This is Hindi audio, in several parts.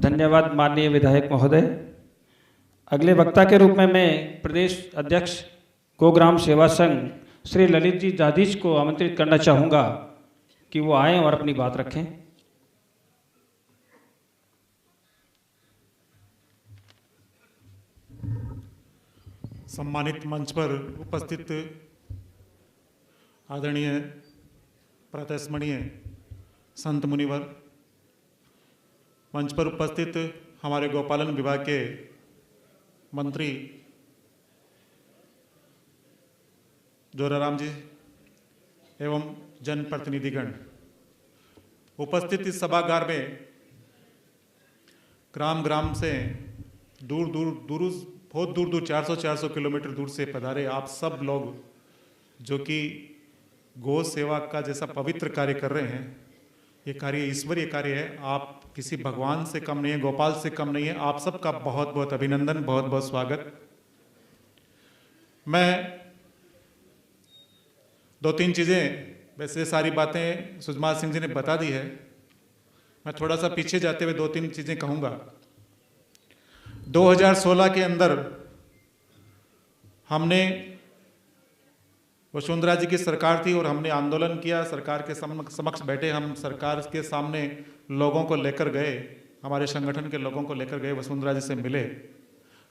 धन्यवाद माननीय विधायक महोदय। अगले वक्ता के रूप में मैं प्रदेश अध्यक्ष गोग्राम सेवा संघ श्री ललित जी जाधीज को आमंत्रित करना चाहूँगा कि वो आएं और अपनी बात रखें। सम्मानित मंच पर उपस्थित आदरणीय प्रातस्मरणीय संत मुनिवर, मंच पर उपस्थित हमारे गौपालन विभाग के मंत्री जोराराम जी एवं जनप्रतिनिधिगण, उपस्थित इस सभागार में ग्राम ग्राम से बहुत दूर 400 किलोमीटर दूर से पधारे आप सब लोग जो कि गौ सेवा का जैसा पवित्र कार्य कर रहे हैं, ये कार्य ईश्वरीय कार्य है। आप किसी भगवान से कम नहीं है, गोपाल से कम नहीं है। आप सबका बहुत बहुत अभिनंदन, बहुत बहुत स्वागत। मैं दो तीन चीज़ें, वैसे सारी बातें सुजमाल सिंह जी ने बता दी है, मैं थोड़ा सा पीछे जाते हुए दो तीन चीज़ें कहूँगा। 2016 के अंदर हमने, वसुंधरा जी की सरकार थी और हमने आंदोलन किया, सरकार के समक्ष बैठे, हम सरकार के सामने लोगों को लेकर गए, हमारे संगठन के लोगों को लेकर गए, वसुंधरा जी से मिले।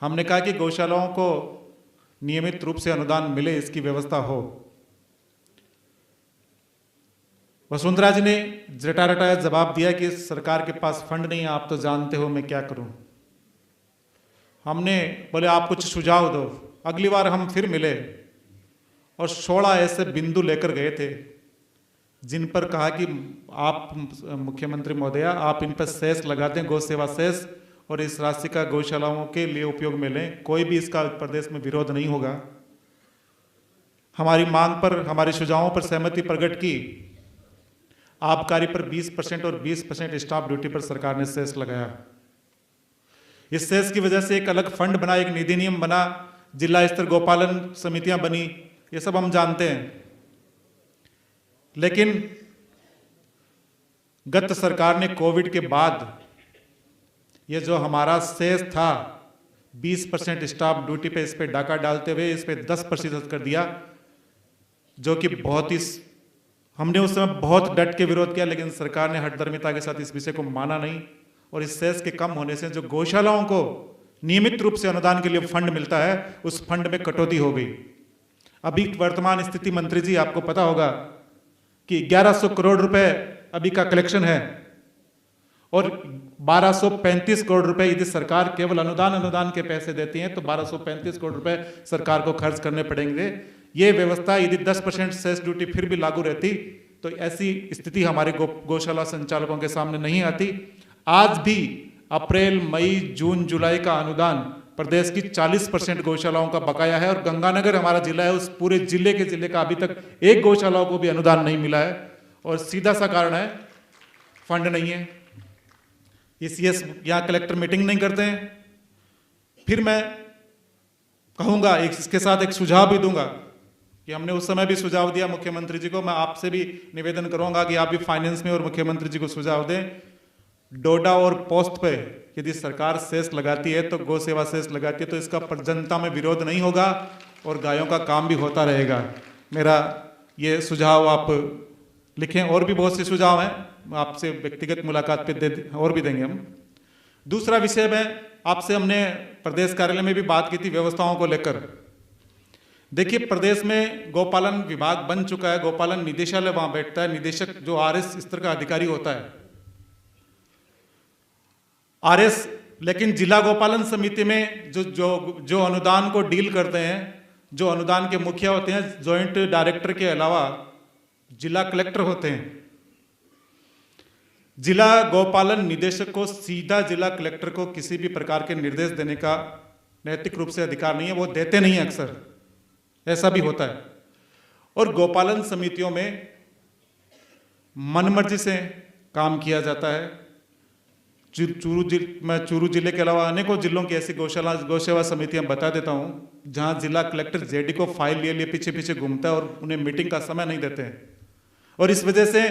हमने कहा कि गौशालाओं को नियमित रूप से अनुदान मिले, इसकी व्यवस्था हो। वसुंधरा जी ने रटारटाया जवाब दिया कि सरकार के पास फंड नहीं है, आप तो जानते हो मैं क्या करूं। हमने बोले आप कुछ सुझाव दो। अगली बार हम फिर मिले और 16 ऐसे बिंदु लेकर गए थे जिन पर कहा कि आप मुख्यमंत्री महोदया, आप इन पर सेस लगा दें, गौ सेवा सेस, और इस राशि का गौशालाओं के लिए उपयोग में लें। कोई भी इसका प्रदेश में विरोध नहीं होगा। हमारी मांग पर, हमारे सुझावों पर सहमति प्रकट की। आबकारी पर 20% और 20% स्टाफ ड्यूटी पर सरकार ने सेस लगाया। इस सेस की वजह से एक अलग फंड बना, एक निधि नियम बना, जिला स्तर गौपालन समितियां बनी, ये सब हम जानते हैं। लेकिन गत सरकार ने कोविड के बाद ये जो हमारा सेस था 20% स्टाफ ड्यूटी पे, इस पे डाका डालते हुए इस पे 10% कर दिया, जो कि बहुत ही, हमने उस समय बहुत डट के विरोध किया, लेकिन सरकार ने हठधर्मिता के साथ इस विषय को माना नहीं। और इस सेस के कम होने से जो गौशालाओं को नियमित रूप से अनुदान के लिए फंड मिलता है, उस फंड में कटौती हो गई। अभी वर्तमान स्थिति मंत्री जी आपको पता होगा कि 1100 करोड़ रुपए अभी का कलेक्शन है और 1235 करोड़ रुपए यदि सरकार केवल अनुदान के पैसे देती है तो 1235 करोड़ रुपए सरकार को खर्च करने पड़ेंगे। ये व्यवस्था यदि 10% सेस ड्यूटी फिर भी लागू रहती तो ऐसी स्थिति हमारे गौशाला संचालकों के सामने नहीं आती। आज भी अप्रैल, मई, जून, जुलाई का अनुदान प्रदेश की 40% गौशालाओं का बकाया है और गंगानगर हमारा जिला है, उस पूरे जिले का अभी तक एक गौशालाओं को भी अनुदान नहीं मिला है। और सीधा सा कारण है फंड नहीं है। ईसीएस यहाँ कलेक्टर मीटिंग नहीं करते हैं। फिर मैं कहूँगा, इसके साथ एक सुझाव भी दूंगा कि हमने उस समय भी सुझाव दिया मुख्यमंत्री जी को। मैं आपसे भी निवेदन करूँगा कि आप भी फाइनेंस में और मुख्यमंत्री जी को सुझाव दें। डोडा और पोस्ट पे यदि सरकार सेस लगाती है तो गौ सेवा सेस लगाती है तो इसका जनता में विरोध नहीं होगा और गायों का काम भी होता रहेगा। मेरा ये सुझाव आप लिखें। और भी बहुत से सुझाव हैं, आपसे व्यक्तिगत मुलाकात पे और भी देंगे हम। दूसरा विषय में आपसे हमने प्रदेश कार्यालय में भी बात की थी व्यवस्थाओं को लेकर। देखिए, प्रदेश में गौपालन विभाग बन चुका है, गौपालन निदेशालय वहां बैठता है, निदेशक जो आरएस स्तर का अधिकारी होता है, आरएस। लेकिन जिला गौपालन समिति में जो अनुदान को डील करते हैं, जो अनुदान के मुखिया होते हैं, जॉइंट डायरेक्टर के अलावा जिला कलेक्टर होते हैं। जिला गौपालन निदेशक को सीधा जिला कलेक्टर को किसी भी प्रकार के निर्देश देने का नैतिक रूप से अधिकार नहीं है, वो देते नहीं है, अक्सर ऐसा भी होता है। और गौपालन समितियों में मनमर्जी से काम किया जाता है। चूरू जिले के अलावा अनेकों जिलों की ऐसी गौसेवा समितियां बता देता हूं जहां जिला कलेक्टर जेडी को फाइल लिए पीछे पीछे घूमता है और उन्हें मीटिंग का समय नहीं देते हैं, और इस वजह से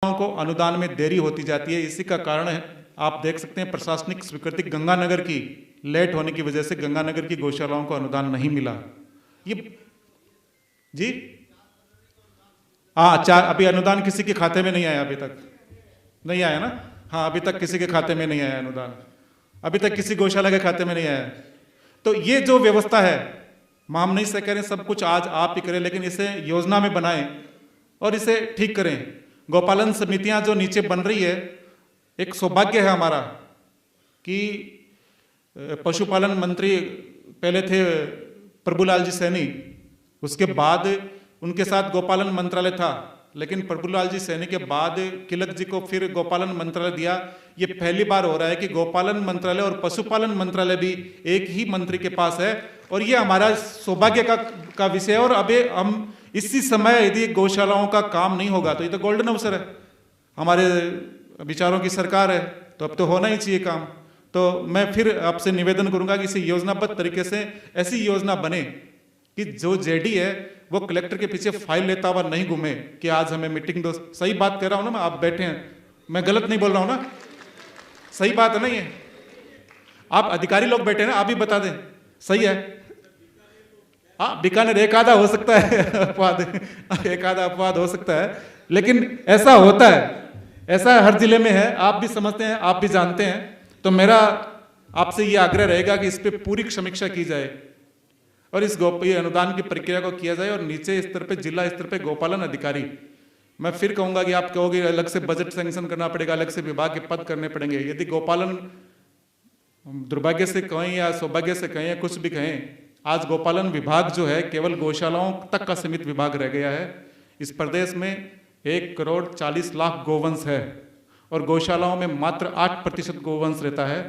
को अनुदान में देरी होती जाती है। इसी का कारण है आप देख सकते हैं प्रशासनिक स्वीकृति गंगानगर की लेट होने की वजह से गंगानगर की गौशालाओं को अनुदान नहीं मिला। ये जी हाँ, चार अभी अनुदान किसी के खाते में नहीं आया, अभी तक नहीं आया ना। हाँ, अभी तक किसी के खाते में नहीं आया अनुदान, अभी तक किसी गौशाला के खाते में नहीं आया। तो ये जो व्यवस्था है, हम नहीं से कह रहे सब कुछ आज आप ही करें, लेकिन इसे योजना में बनाएं और इसे ठीक करें। गौपालन समितियां जो नीचे बन रही है, एक सौभाग्य है हमारा कि पशुपालन मंत्री पहले थे प्रभुलाल जी सैनी, उसके बाद उनके साथ गौपालन मंत्रालय था, लेकिन प्रभुलाल जी सैनी के बाद किलक जी को फिर गौपालन मंत्रालय दिया। ये पहली बार हो रहा है कि गौपालन मंत्रालय और पशुपालन मंत्रालय भी एक ही मंत्री के पास है, और ये हमारा सौभाग्य का विषय है। और अभी हम इसी समय यदि गौशालाओं का काम नहीं होगा तो ये तो गोल्डन अवसर है, हमारे विचारों की सरकार है, तो अब तो होना ही चाहिए काम। तो मैं फिर आपसे निवेदन करूंगा कि इसे योजनाबद्ध तरीके से ऐसी योजना बने कि जो जेडी है वो कलेक्टर के पीछे फाइल लेता हुआ नहीं घूमे कि आज हमें मीटिंग दो। सही बात कह रहा हूं ना मैं, आप बैठे हैं, मैं गलत नहीं बोल रहा हूं ना, सही बात है नहीं है? आप अधिकारी लोग बैठे हैं ना, आप भी बता दें, सही है? हाँ, बीकानेर एक आधा हो सकता है अपवाद, एक आधा अपवाद हो सकता है, लेकिन ऐसा होता है, ऐसा हर जिले में है, आप भी समझते हैं, आप भी जानते हैं। तो मेरा आपसे ये आग्रह रहेगा कि इस पे पूरी समीक्षा की जाए और इस अनुदान की प्रक्रिया को किया जाए, और नीचे स्तर पे, जिला स्तर पे गौपालन अधिकारी, मैं फिर कहूंगा कि आप कहोगे अलग से बजट सैंक्शन करना पड़ेगा, अलग से विभाग के पद करने पड़ेंगे। यदि गौपालन, दुर्भाग्य से कहें या सौभाग्य से कहें या कुछ भी कहें, आज गौपालन विभाग जो है केवल गौशालाओं तक का सीमित विभाग रह गया है। इस प्रदेश में 1,40,00,000 गोवंश है और गौशालाओं में मात्र 8% गोवंश रहता है।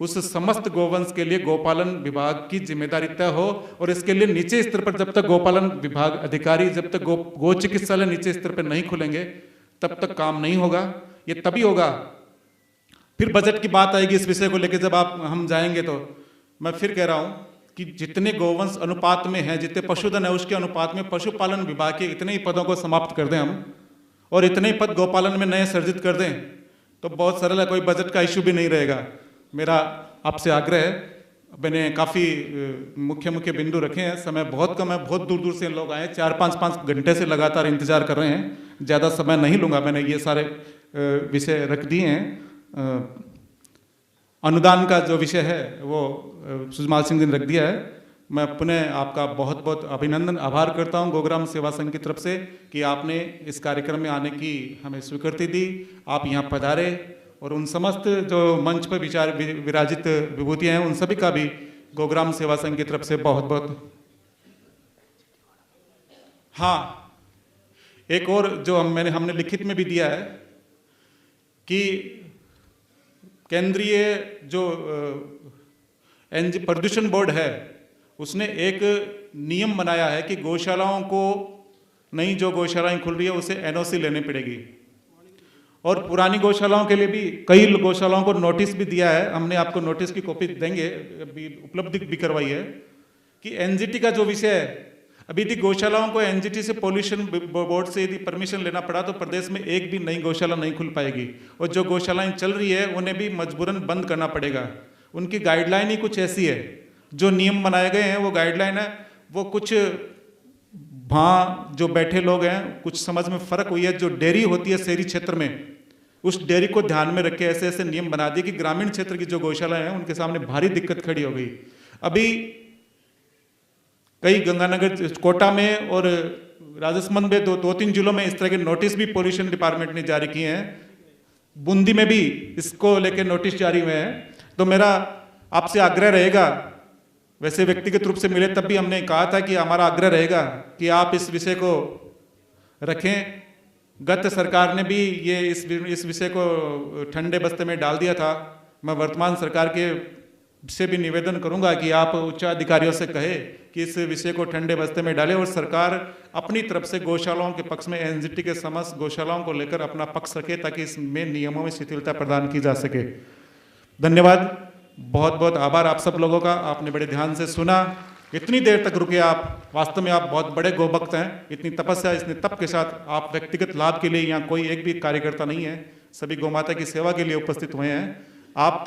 उस समस्त गोवंश के लिए गौपालन विभाग की जिम्मेदारी तय हो, और इसके लिए नीचे स्तर पर जब तक गौपालन विभाग अधिकारी, जब तक गौ चिकित्सालय नीचे स्तर पर नहीं खुलेंगे तब तक काम नहीं होगा। ये तभी होगा, फिर बजट की बात आएगी इस विषय को लेकर जब हम जाएंगे। तो मैं फिर कह रहा हूं कि जितने गोवंश अनुपात में है, जितने पशुधन है उसके अनुपात में पशुपालन विभाग के इतने ही पदों को समाप्त कर दें हम, और इतने ही पद गौपालन में नए सर्जित कर दें, तो बहुत सरल है, कोई बजट का इश्यू भी नहीं रहेगा। मेरा आपसे आग्रह है, मैंने काफ़ी मुख्य बिंदु रखे हैं, समय बहुत कम है, बहुत दूर दूर से लोग आए, 4-5 घंटे से लगातार इंतजार कर रहे हैं, ज़्यादा समय नहीं लूँगा, मैंने ये सारे विषय रख दिए हैं। अनुदान का जो विषय है वो सुजमाल सिंह जी ने रख दिया है। मैं पुनः आपका बहुत बहुत अभिनंदन, आभार करता हूं गौग्राम सेवा संघ की तरफ से कि आपने इस कार्यक्रम में आने की हमें स्वीकृति दी, आप यहाँ पधारे, और उन समस्त जो मंच पर विराजित विभूतियाँ हैं उन सभी का भी गौग्राम सेवा संघ की तरफ से बहुत बहुत। हाँ, एक और जो हमने लिखित में भी दिया है कि केंद्रीय जो प्रदूषण बोर्ड है उसने एक नियम बनाया है कि गौशालाओं को, नई जो गौशालाएं खुल रही है उसे एनओसी लेनी पड़ेगी, और पुरानी गौशालाओं के लिए भी कई गौशालाओं को नोटिस भी दिया है। हमने आपको नोटिस की कॉपी देंगे, अभी उपलब्ध भी करवाई है कि एनजीटी का जो विषय है, अभी यदि गौशालाओं को एनजीटी से पोल्यूशन बोर्ड से यदि परमिशन लेना पड़ा तो प्रदेश में एक भी नई गौशाला नहीं खुल पाएगी, और जो गौशालाएं चल रही है उन्हें भी मजबूरन बंद करना पड़ेगा। उनकी गाइडलाइन ही कुछ ऐसी है, जो नियम बनाए गए हैं वो गाइडलाइन है, वो कुछ वहाँ जो बैठे लोग हैं कुछ समझ में फर्क हुई है। जो डेयरी होती है शहरी क्षेत्र में, उस डेयरी को ध्यान में रख के ऐसे ऐसे नियम बना दिए कि ग्रामीण क्षेत्र की जो गौशालाएं हैं उनके सामने भारी दिक्कत खड़ी हो गई। अभी कई गंगानगर, कोटा में और राजस्थान में दो तीन जिलों में इस तरह के नोटिस भी पोल्यूशन डिपार्टमेंट ने जारी किए हैं। बूंदी में भी इसको लेकर नोटिस जारी हुए हैं। तो मेरा आपसे आग्रह रहेगा, वैसे व्यक्तिगत रूप से मिले तब भी हमने कहा था कि हमारा आग्रह रहेगा कि आप इस विषय को रखें। गत सरकार ने भी ये इस विषय को ठंडे बस्ते में डाल दिया था। मैं वर्तमान सरकार के से भी निवेदन करूंगा कि आप उच्च अधिकारियों से कहे कि इस विषय को ठंडे बस्ते में डालें, और सरकार अपनी तरफ से गौशालाओं के पक्ष में एनजीटी के समस्त गौशालाओं को लेकर अपना पक्ष रखे, ताकि इसमें नियमों में शिथिलता प्रदान की जा सके। धन्यवाद, बहुत बहुत आभार आप सब लोगों का, आपने बड़े ध्यान से सुना, इतनी देर तक रुके आप। वास्तव में आप बहुत बड़े गोभक्त हैं, इतनी तपस्या, इतने तप के साथ आप व्यक्तिगत लाभ के लिए यहाँ कोई एक भी कार्यकर्ता नहीं है, सभी गौ माता की सेवा के लिए उपस्थित हुए हैं। आप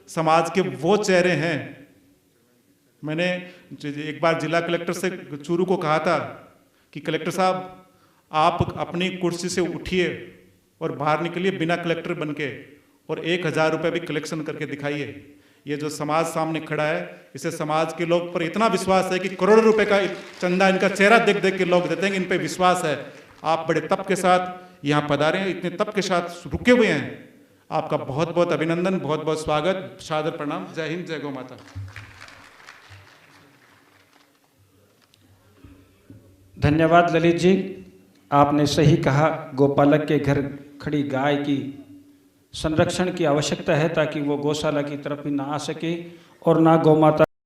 समाज के वो चेहरे हैं। मैंने एक बार जिला कलेक्टर से चूरू को कहा था कि कलेक्टर साहब आप अपनी कुर्सी से उठिए और बाहर निकलिए बिना कलेक्टर बनके और 1,000 रुपये भी कलेक्शन करके दिखाइए। ये जो समाज सामने खड़ा है, इसे समाज के लोग पर इतना विश्वास है कि करोड़ों रुपए का चंदा इनका चेहरा देख देख के लोग देते हैं, इन पे विश्वास है। आप बड़े तप के साथ यहाँ पधारे हैं, इतने तप के साथ रुके हुए हैं। आपका बहुत बहुत अभिनंदन, बहुत बहुत स्वागत, सादर प्रणाम। जय हिंद, जय गौ माता। धन्यवाद ललित जी, आपने सही कहा। गोपालक के घर खड़ी गाय की संरक्षण की आवश्यकता है ताकि वो गौशाला की तरफ भी ना आ सके और ना गौ माता